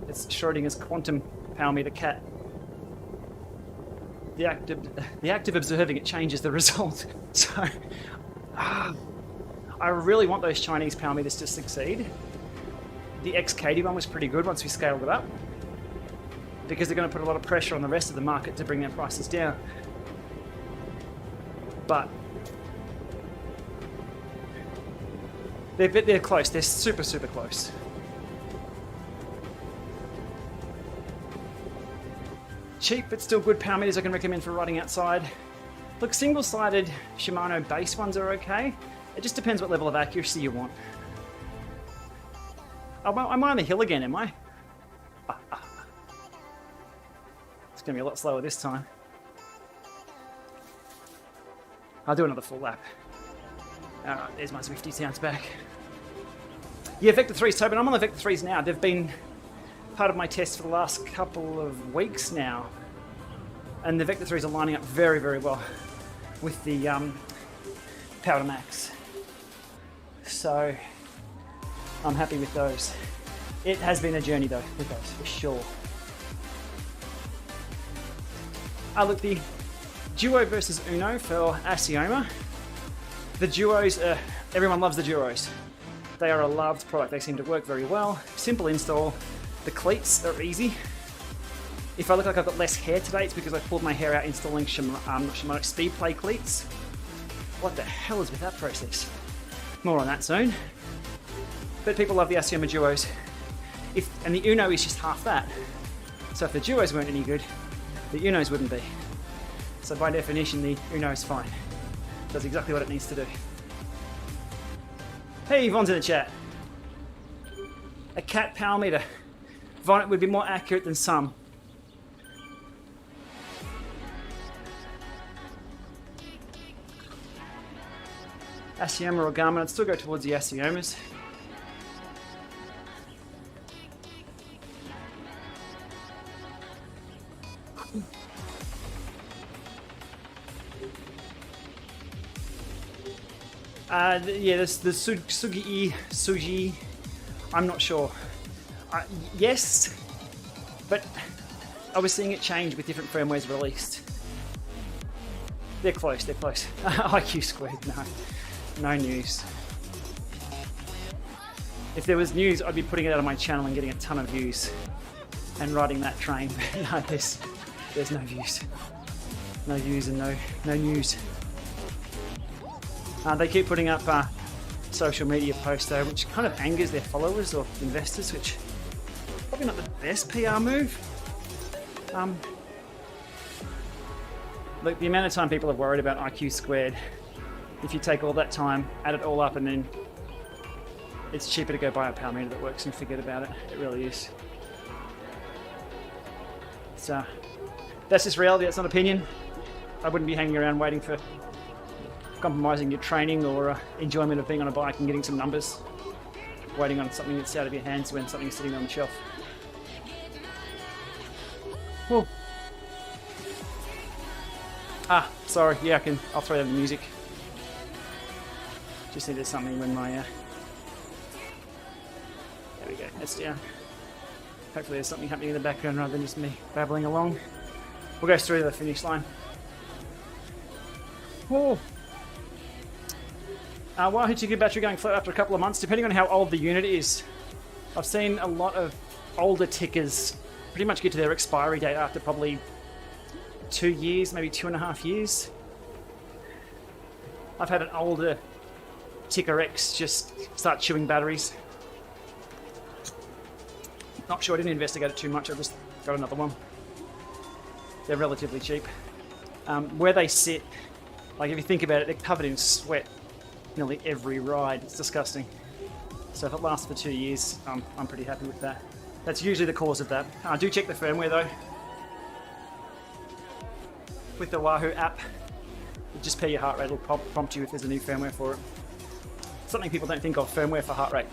It's Schrodinger's quantum power meter cat. The act of observing it changes the result. So I really want those Chinese power meters to succeed. The XKD one was pretty good once we scaled it up, because they're going to put a lot of pressure on the rest of the market to bring their prices down. But they're close. They're super, super close. Cheap but still good power meters I can recommend for riding outside. Look, single-sided Shimano base ones are okay. It just depends what level of accuracy you want. Oh, am I on the hill again, am I? It's going to be a lot slower this time. I'll do another full lap. Alright, there's my Zwifty sounds back. Yeah, Vector 3's Tobin. I'm on the Vector 3's now. They've been part of my test for the last couple of weeks now. And the Vector 3's are lining up very, very well with the Powder Max. So I'm happy with those. It has been a journey though with those, for sure. Look, the Duo versus Uno for Accioma. The Duos, everyone loves the Duos. They are a loved product. They seem to work very well. Simple install. The cleats are easy. If I look like I've got less hair today, it's because I pulled my hair out installing Shimano Speed Play cleats. What the hell is with that process? More on that soon. But people love the Accioma Duos. And the Uno is just half that. So if the Duos weren't any good, the Unos wouldn't be. So by definition, the Uno is fine. Does exactly what it needs to do. Hey, Yvonne's in the chat. A cat power meter. Yvonne would be more accurate than some. Accioma or Garmin, I'd still go towards the Acciomas. Yeah, there's the Suji. I'm not sure. Yes, but I was seeing it change with different firmwares released. They're close, they're close. IQ squared, no news. If there was news, I'd be putting it out on my channel and getting a ton of views and riding that train. No, there's no views. No views and no news. They keep putting up social media posts though, which kind of angers their followers or investors, which probably not the best PR move. Look, the amount of time people have worried about IQ squared, if you take all that time, add it all up, and then it's cheaper to go buy a power meter that works and forget about it. It really is. So that's just reality, that's not opinion. I wouldn't be hanging around waiting for compromising your training or enjoyment of being on a bike and getting some numbers, waiting on something that's out of your hands when something's sitting on the shelf. Whoa. Sorry, yeah, I'll throw down the music. Just needed something when my, there we go, that's down. Hopefully there's something happening in the background rather than just me babbling along. We'll go through to the finish line. Whoa. Why did you get battery going flat after a couple of months? Depending on how old the unit is. I've seen a lot of older tickers pretty much get to their expiry date after probably 2 years, maybe 2.5 years. I've had an older Ticker X just start chewing batteries. Not sure, I didn't investigate it too much, I just got another one. They're relatively cheap. Where they sit, like if you think about it, they're covered in sweat nearly every ride. It's disgusting. So if it lasts for 2 years, I'm pretty happy with that. That's usually the cause of that. Do check the firmware though. With the Wahoo app, just pair your heart rate, it'll prompt you if there's a new firmware for it. Something people don't think of, firmware for heart rate.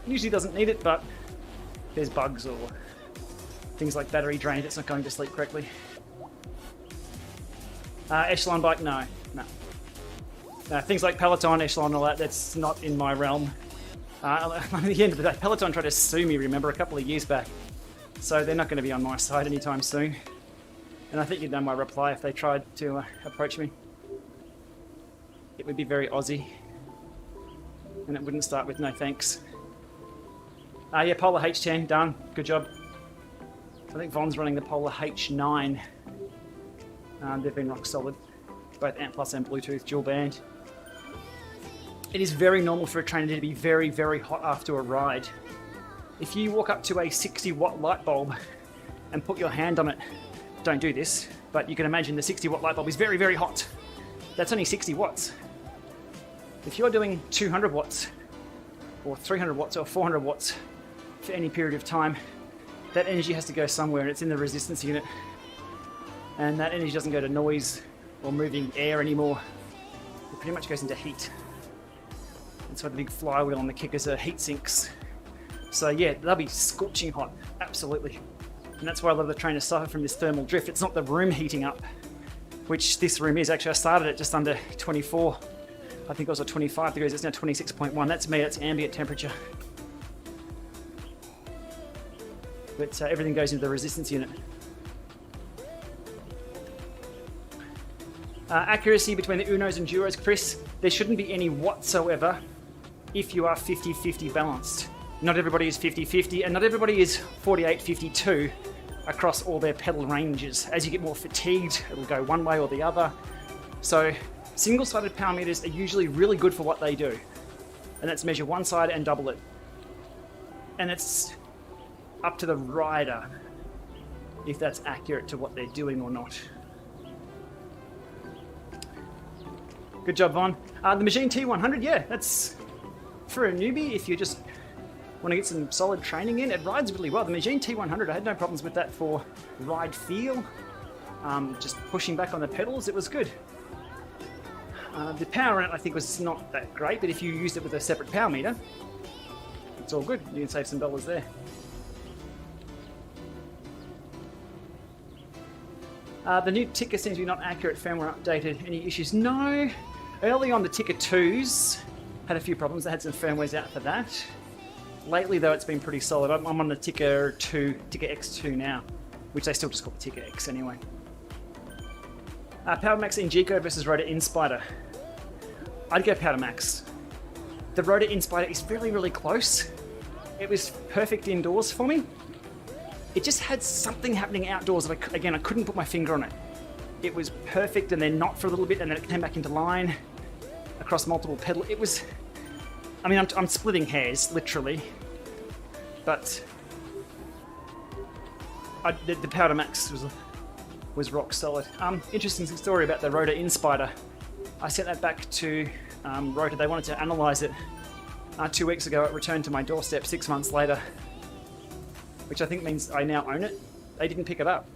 Usually doesn't need it, but there's bugs or things like battery drain, it's not going to sleep correctly. Echelon bike, no. Things like Peloton, Echelon, all that, that's not in my realm. At the end of the day, Peloton tried to sue me, remember, a couple of years back. So they're not going to be on my side anytime soon. And I think you'd know my reply if they tried to approach me. It would be very Aussie. And it wouldn't start with no thanks. Yeah, Polar H10, done. Good job. I think Von's running the Polar H9. They've been rock solid. Both Amp Plus and Bluetooth, dual band. It is very normal for a trainer to be very, very hot after a ride. If you walk up to a 60 watt light bulb and put your hand on it, don't do this, but you can imagine the 60 watt light bulb is very, very hot. That's only 60 watts. If you're doing 200 watts, or 300 watts, or 400 watts for any period of time, that energy has to go somewhere, and it's in the resistance unit. And that energy doesn't go to noise or moving air anymore. It pretty much goes into heat. That's why the big flywheel on the kickers are heat sinks. So yeah, they'll be scorching hot, absolutely. And that's why a lot of the trainers suffer from this thermal drift. It's not the room heating up, which this room is. Actually, I started at just under 24. I think it was at 25 degrees, it's now 26.1. That's me, that's ambient temperature. But everything goes into the resistance unit. Accuracy between the Unos and Duros, Chris, there shouldn't be any whatsoever if you are 50-50 balanced. Not everybody is 50-50, and not everybody is 48-52 across all their pedal ranges. As you get more fatigued, it'll go one way or the other. So single-sided power meters are usually really good for what they do. And that's measure one side and double it. And it's up to the rider if that's accurate to what they're doing or not. Good job, Von. The Machine T100, yeah, that's for a newbie. If you just want to get some solid training in, it rides really well. The Machine T100, I had no problems with that for ride feel. Just pushing back on the pedals, it was good. The power in it, I think, was not that great, but if you used it with a separate power meter, it's all good. You can save some dollars there. The new ticker seems to be not accurate. Firmware updated. Any issues? No. Early on, the ticker 2s had a few problems. They had some firmwares out for that. Lately, though, it's been pretty solid. I'm on the ticker X2 now, which they still just call the ticker X anyway. Powermax Ingeco versus Rotor Inspider. I'd go Powermax. The Rotor Inspider is really, really close. It was perfect indoors for me. It just had something happening outdoors that, I couldn't put my finger on it. It was perfect and then not for a little bit, and then it came back into line across multiple pedals. It was, I mean, I'm splitting hairs, literally, but the Powermax was rock solid. Interesting story about the Rotor Inspider. I sent that back to Rotor. They wanted to analyze it 2 weeks ago. It returned to my doorstep 6 months later, which I think means I now own it. They didn't pick it up.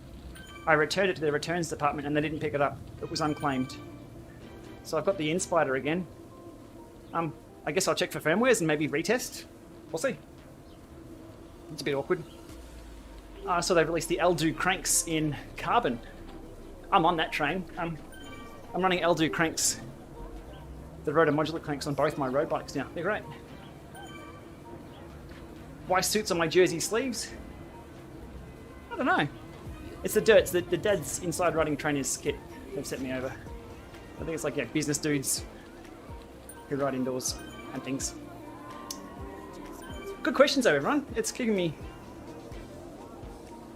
I returned it to their returns department and they didn't pick it up. It was unclaimed. So I've got the Inspider again. I guess I'll check for firmwares and maybe retest. We'll see. It's a bit awkward. So they've released the Eldo cranks in carbon. I'm on that train. I'm running Eldo cranks, the Rotor modular cranks on both my road bikes now. They're great. Why suits on my jersey sleeves? I don't know. It's the dirt. It's the Dad's Inside Riding Trainers kit they've sent me over. I think it's like, yeah, business dudes who ride indoors and things. Good questions though, everyone. It's keeping me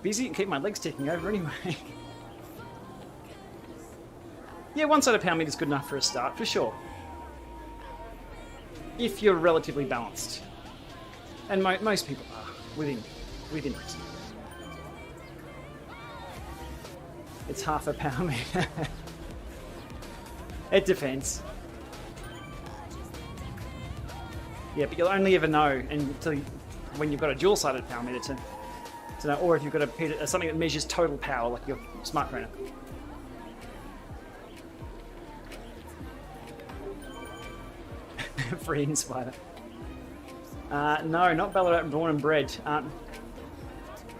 busy and keep my legs ticking over anyway. Yeah, one side of power meter is good enough for a start, for sure. If you're relatively balanced. And most people are, within reason. It's half a power meter. It depends. Yeah, but you'll only ever know when you've got a dual-sided power meter to know, or if you've got something that measures total power, like your smart trainer. Free Inspider. No, not Ballarat, born and bred.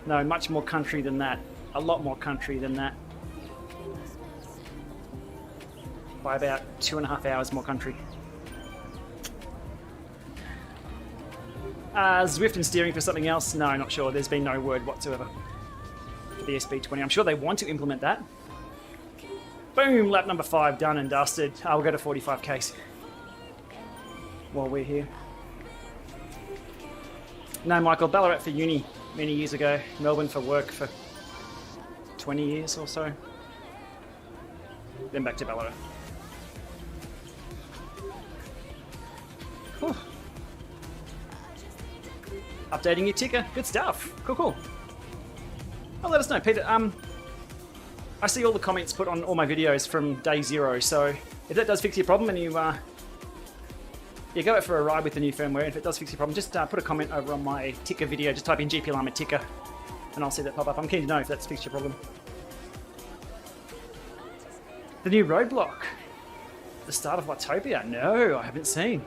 No, much more country than that. A lot more country than that. By about 2.5 hours more country. Zwift and steering for something else? No, not sure. There's been no word whatsoever for the SB20. I'm sure they want to implement that. Boom! Lap number 5 done and dusted. We'll go to 45Ks while we're here. No, Michael, Ballarat for uni many years ago. Melbourne for work for 20 years or so. Then back to Ballarat. Whew. Updating your ticker. Good stuff. Cool. Oh, let us know, Peter. I see all the comments put on all my videos from day 0, so if that does fix your problem and you go out for a ride with the new firmware, and if it does fix your problem, just put a comment over on my ticker video. Just type in Gplama ticker, and I'll see that pop up. I'm keen to know if that's fixed your problem. The new roadblock. The start of Watopia. No, I haven't seen.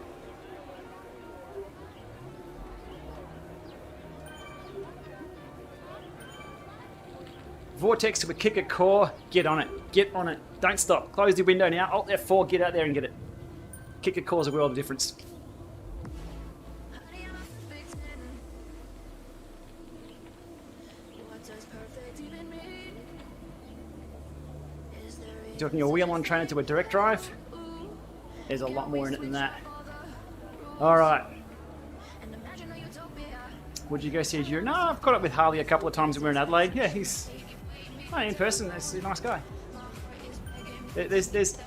Vortex to a kicker core. Get on it. Get on it. Don't stop. Close the window now. Alt F4. Get out there and get it. Kicker cores a world of difference. Talking your wheel on trainer to a direct drive. There's a lot more in it than that. Alright. Would you go see Jura? No, I've caught up with Harley a couple of times when we were in Adelaide. Yeah, he's in person. He's a nice guy. There's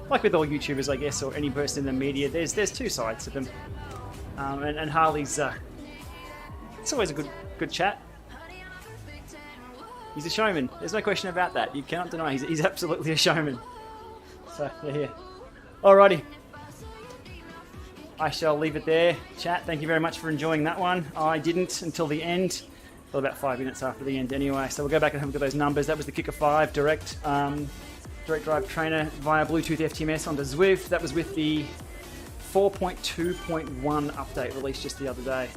like with all YouTubers, I guess, or any person in the media, there's two sides to them. And Harley's it's always a good chat. He's a showman. There's no question about that. You cannot deny he's absolutely a showman. So yeah. Alrighty. I shall leave it there. Chat, thank you very much for enjoying that one. I didn't until the end. Well, about 5 minutes after the end anyway. So we'll go back and have a look at those numbers. That was the Kicker 5 direct drive trainer via Bluetooth FTMS onto Zwift. That was with the 4.2.1 update released just the other day.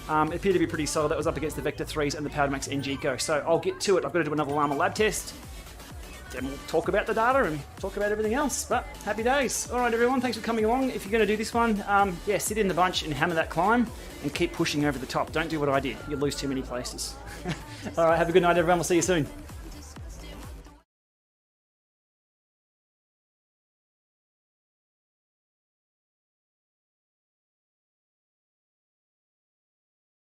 It appeared to be pretty solid. That was up against the Vector 3s and the Powdermax NGco. So I'll get to it. I've got to do another Lama lab test. Then we'll talk about the data and talk about everything else. But happy days. All right, everyone. Thanks for coming along. If you're going to do this one, yeah, sit in the bunch and hammer that climb and keep pushing over the top. Don't do what I did. You'll lose too many places. All right, have a good night, everyone. We'll see you soon.